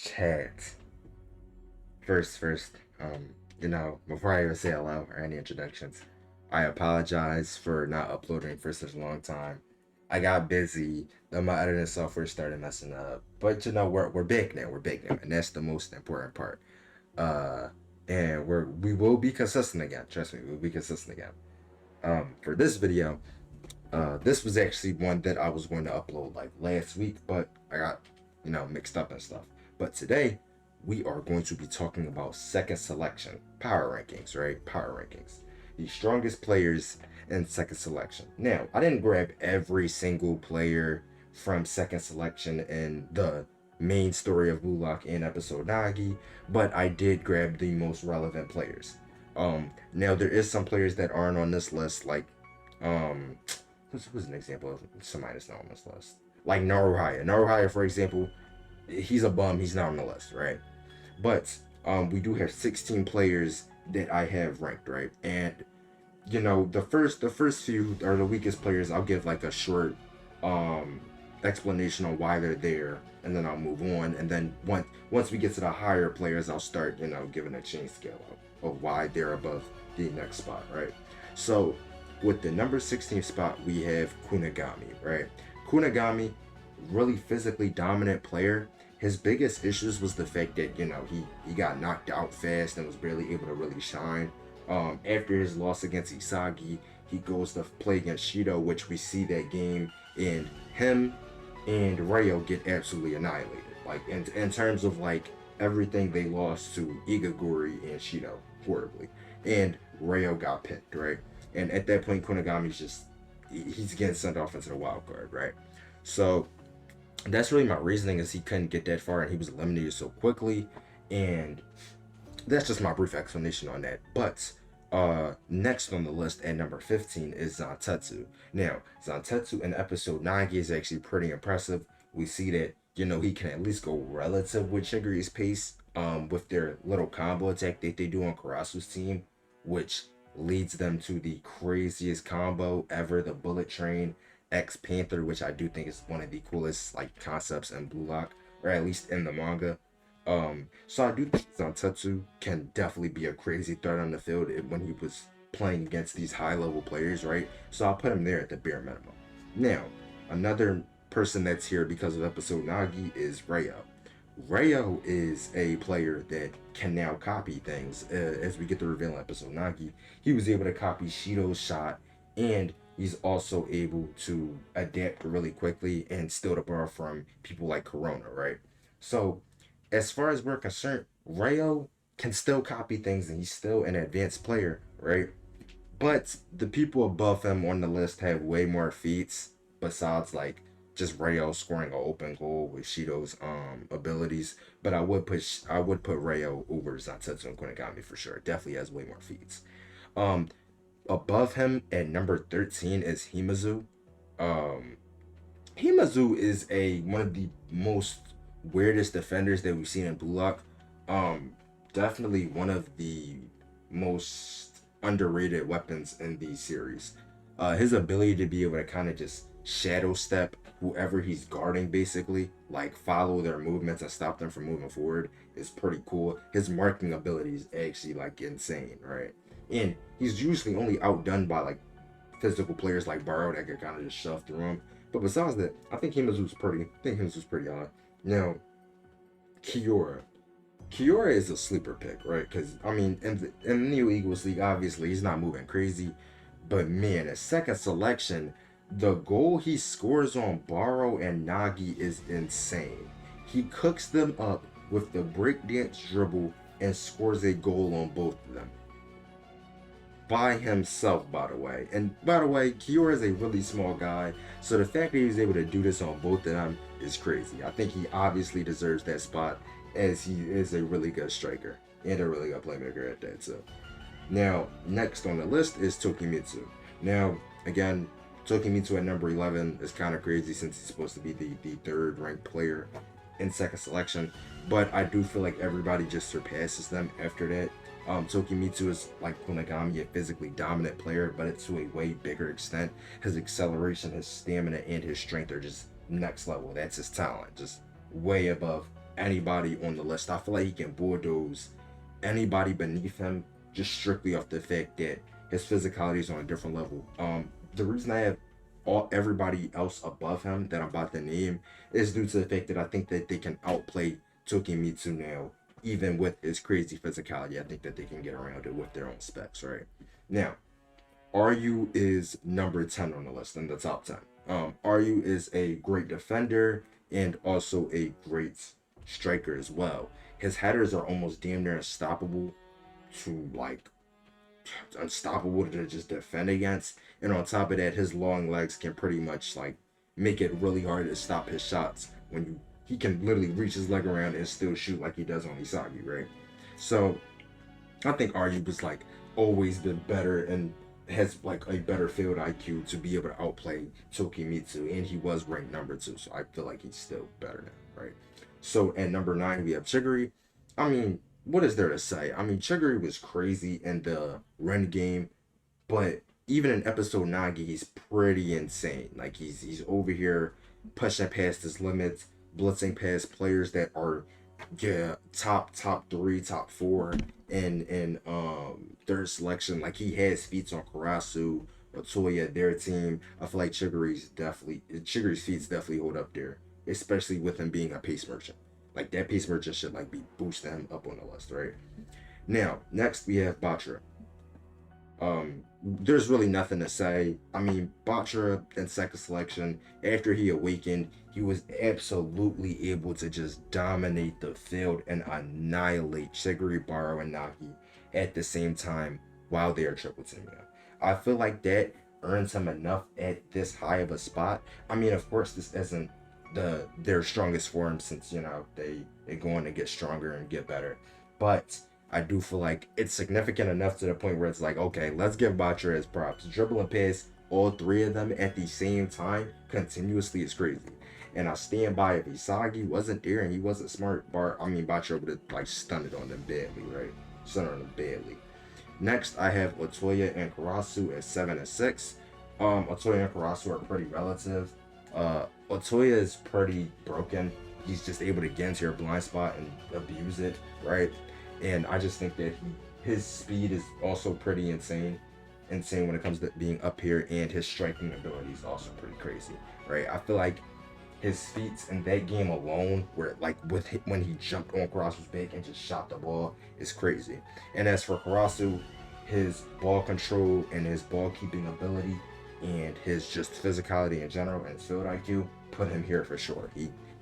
Chat. First, before I even say hello or any introductions, I apologize for not uploading for such a long time. I got busy, then my editing software started messing up. But we're big now, and that's the most important part. Uh, and we will be consistent again. Trust me, we'll be consistent again. For this video, this was actually one that I was going to upload like last week, but I got, mixed up and stuff. But today, we are going to be talking about second selection, power rankings, right? Power rankings. The strongest players in second selection. Now, I didn't grab every single player from second selection in the main story of Bluelock and episode Nagi, but I did grab the most relevant players. Now there is some players that aren't on this list, like who's an example of somebody that's not on this list? Like Naruhaya. Naruhaya, for example, he's a bum. He's not on the list, right? But we do have 16 players that I have ranked, right? And the first few are the weakest players. I'll give like a short explanation on why they're there, and then I'll move on. And then once we get to the higher players, I'll start giving a change scale of why they're above the next spot, right? So with the number 16 spot, we have Kunigami, right? Kunigami, really physically dominant player. His biggest issues was the fact that he got knocked out fast and was barely able to really shine. After his loss against Isagi, he goes to play against Shido, which we see that game, and him and Ryo get absolutely annihilated. Like in terms of like everything, they lost to Igaguri and Shido horribly, and Ryo got picked, right? And at that point, Kunigami's he's getting sent off into the wild card, right? So that's really my reasoning, is he couldn't get that far and he was eliminated so quickly. And that's just my brief explanation on that. But next on the list at number 15 is Zantetsu. Now, Zantetsu in episode Nagi is actually pretty impressive. We see that, he can at least go relative with Shiguri's pace with their little combo attack that they do on Karasu's team, which leads them to the craziest combo ever, the Bullet Train X Panther, which I do think is one of the coolest like concepts in Bluelock, or at least in the manga. So I do think Zantetsu can definitely be a crazy threat on the field when he was playing against these high level players, right? So I'll put him there at the bare minimum. Now, another person that's here because of episode Nagi is Ryo. Ryo is a player that can now copy things. As we get to reveal in episode Nagi, he was able to copy Shido's shot, and he's also able to adapt really quickly and steal the ball from people like Corona, right? So, as far as we're concerned, Ryo can still copy things, and he's still an advanced player, right? But the people above him on the list have way more feats besides like just Ryo scoring an open goal with Shido's abilities. But I would put Ryo over Zantetsu and Kunigami for sure. Definitely has way more feats. Um, Above him at number 13 is Himazu. Um, Himazu is one of the most weirdest defenders that we've seen in Blue Lock. Definitely one of the most underrated weapons in the series. His ability to be able to kind of just shadow step whoever he's guarding, basically, like follow their movements and stop them from moving forward, is pretty cool. His marking ability is actually like insane, right? And he's usually only outdone by like physical players like Baro that can kind of just shove through him. But besides that, I think Himazu's pretty odd. Now, Kiora. Kiora is a sleeper pick, right? Because, I mean, in the New Eagles League, obviously, he's not moving crazy. But, man, a second selection, the goal he scores on Baro and Nagi is insane. He cooks them up with the breakdance dribble and scores a goal on both of them. By himself, by the way. And by the way, Kiora is a really small guy, so the fact that he was able to do this on both of them is crazy. I think he obviously deserves that spot, as he is a really good striker and a really good playmaker at that. So now, next on the list is Tokimitsu. Now, again, Tokimitsu at number 11 is kind of crazy since he's supposed to be the third ranked player in second selection, but I do feel like everybody just surpasses them after that. Tokimitsu is like Kunigami, a physically dominant player, but it's to a way bigger extent. His acceleration, his stamina, and his strength are just next level. That's his talent, just way above anybody on the list. I feel like he can bulldoze anybody beneath him just strictly off the fact that his physicality is on a different level. The reason I have everybody else above him that I'm about to name is due to the fact that I think that they can outplay Tokimitsu now, even with his crazy physicality. I think that they can get around it with their own specs, right? Now, Ryu is number 10 on the list in the top 10. Ryu is a great defender and also a great striker as well. His headers are almost damn near unstoppable to just defend against. And on top of that, his long legs can pretty much like make it really hard to stop his shots when he can literally reach his leg around and still shoot like he does on Isagi, right? So I think Ryu was like always been better and has like a better field IQ to be able to outplay Tokimitsu, and he was ranked number 2, so I feel like he's still better now, right? So at number 9 we have Chigiri. I mean, what is there to say? I mean, Chigiri was crazy in the Ren game, but even in episode Nagi, he's pretty insane. Like he's over here pushing past his limits, blitzing past players that are top 3, top 4 in third selection. Like he has feats on Karasu, Otoya, their team. I feel like Chigiri's feats definitely hold up there, especially with him being a pace merchant. Like that pace merchant should like be boosting him up on the list, right? Now, next we have Batra. There's really nothing to say. I mean, Batra in second selection, after he awakened, he was absolutely able to just dominate the field and annihilate Chigiri, Baro, and Nagi at the same time while they are triple teaming him. I feel like that earns him enough at this high of a spot. I mean, of course, this isn't their strongest form, since they're going to get stronger and get better, but I do feel like it's significant enough to the point where it's like, okay, let's give Batra his props. Dribble and pass all 3 of them at the same time continuously is crazy. And I stand by, if Isagi wasn't there and he wasn't smart, Batra would have like stunned on them badly, right? Stunned on them badly. Next, I have Otoya and Karasu at 7 and 6. Otoya and Karasu are pretty relative. Otoya is pretty broken. He's just able to get into your blind spot and abuse it, right? And I just think that his speed is also pretty insane when it comes to being up here, and his striking ability is also pretty crazy, right? I feel like his feats in that game alone, where like when he jumped on Karasu's back and just shot the ball, is crazy. And as for Karasu, his ball control and his ball keeping ability and his just physicality in general and his field IQ put him here for sure.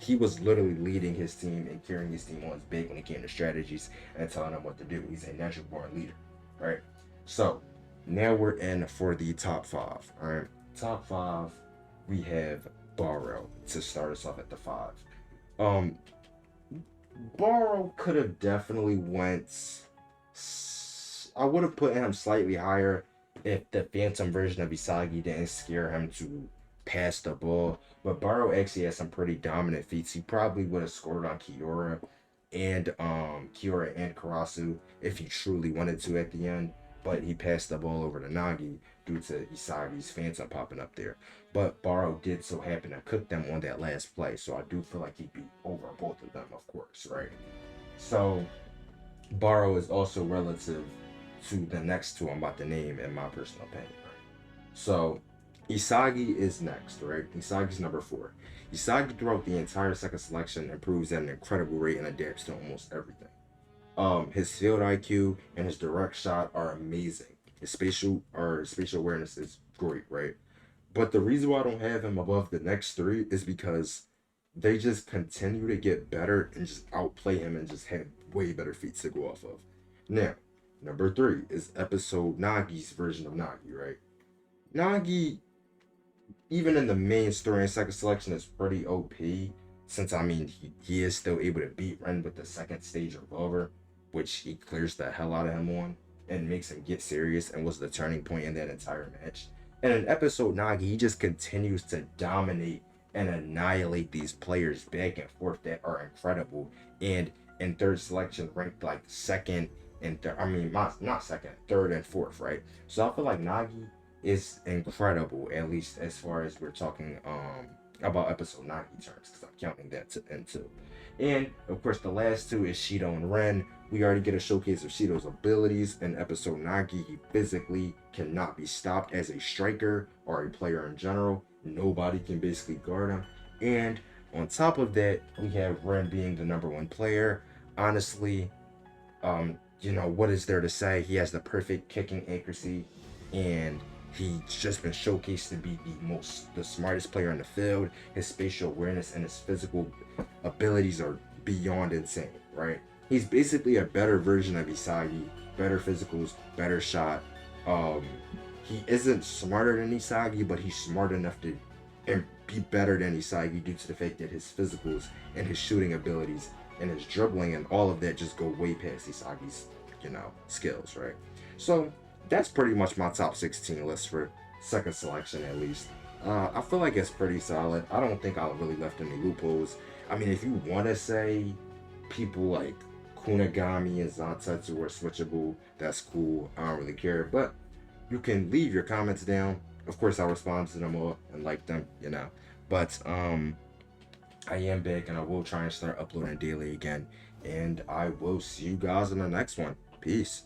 He was literally leading his team and carrying his team on his back when it came to strategies and telling them what to do. He's a natural born leader, right? So now we're in for the top 5. All right, top 5. We have Baro to start us off at the 5. Baro could have definitely went. I would have put him slightly higher if the Phantom version of Isagi didn't scare him to pass the ball. But Baro actually has some pretty dominant feats. He probably would have scored on Killua and Karasu if he truly wanted to at the end. But he passed the ball over to Nagi due to Isagi's Phantom popping up there. But Baro did so happen to cook them on that last play, so I do feel like he'd be over both of them, of course, right? So Baro is also relative to the next 2 I'm about to name, in my personal opinion, right? So Isagi is next, right? Isagi's number 4. Isagi throughout the entire second selection improves at an incredible rate and adapts to almost everything. His field IQ and his direct shot are amazing. His spatial awareness is great, right? But the reason why I don't have him above the next 3 is because they just continue to get better and just outplay him and just have way better feats to go off of. Now, number 3 is episode Nagi's version of Nagi, right? Nagi, even in the main story and second selection, is pretty OP, since he is still able to beat Ren with the second stage revolver, which he clears the hell out of him on and makes him get serious, and was the turning point in that entire match. And in episode Nagi, he just continues to dominate and annihilate these players back and forth that are incredible, and in third selection ranked like second and third and fourth, right? So I feel like Nagi is incredible, at least as far as we're talking about episode Nagi terms, because I'm counting that into. And of course, the last two is Shido and Ren. We already get a showcase of Shido's abilities in episode Nagi. He physically cannot be stopped as a striker or a player in general. Nobody can basically guard him. And on top of that, we have Ren being the number one player. Honestly, what is there to say? He has the perfect kicking accuracy, and he's just been showcased to be the smartest player in the field. His spatial awareness and his physical abilities are beyond insane, right? He's basically a better version of Isagi, better physicals, better shot. Um, he isn't smarter than Isagi, but he's smart enough to and be better than Isagi due to the fact that his physicals and his shooting abilities and his dribbling and all of that just go way past Isagi's, skills, right? So that's pretty much my top 16 list for second selection at least. I feel like it's pretty solid. I don't think I really left any loopholes. I mean, if you want to say people like Kunagami and Zantetsu are switchable, that's cool. I don't really care. But you can leave your comments down. Of course, I'll respond to them all and like them. But I am back and I will try and start uploading daily again. And I will see you guys in the next one. Peace.